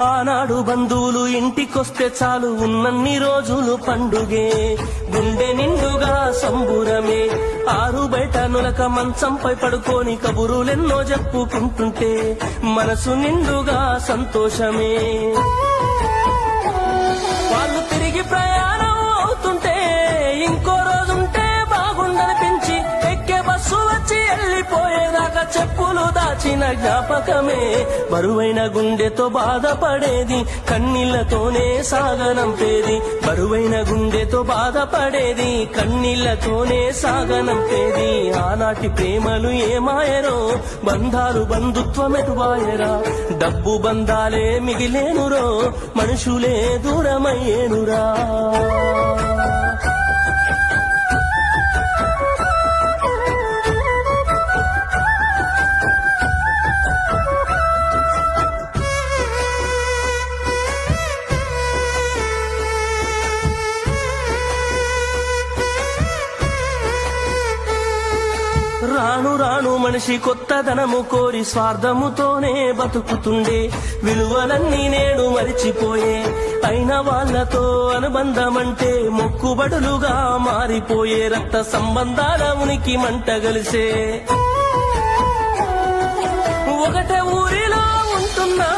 ఆనాడు బంధువులు ఇంటికొస్తే చాలు ఉన్నన్ని రోజులు పండుగే, గుండె నిండుగా సంబురమే. ఆరు బయట నులక మంచంపై పడుకొని కబురులెన్నో చెప్పుకుంటుంటే మనసు నిండుగా సంతోషమే. వాళ్ళు తిరిగి ప్రయాణం అవుతుంటే ఇంకో రోజుంటే బాగుండనిపించి ఎక్కే బస్సు వచ్చి వెళ్ళిపోయేదాకా చెప్పులు దాచిన జ్ఞాపకమే. బరువైన గుండెతో బాధపడేది కన్నీళ్లతోనే సాగనంపేది, బరువైన గుండెతో బాధపడేది కన్నీళ్లతోనే సాగనంపేది. ఆనాటి ప్రేమలు ఏమాయరో, బంధాలు బంధుత్వమెటువాయరా. డబ్బు బంధాలే మిగిలేనురో, మనుషులే దూరమయ్యేనురా. రాను రాను మనిషి కొత్తదనము కోరి స్వార్థముతోనే బతుకుతుండే, విలువలన్నీ నేడు మరిచిపోయే. అయిన వాళ్లతో అనుబంధమంటే మొక్కుబడులుగా మారిపోయే, రక్త సంబంధాల ఉనికి మంట గలిసే. ఒకటే ఊరిలో ఉంటున్నా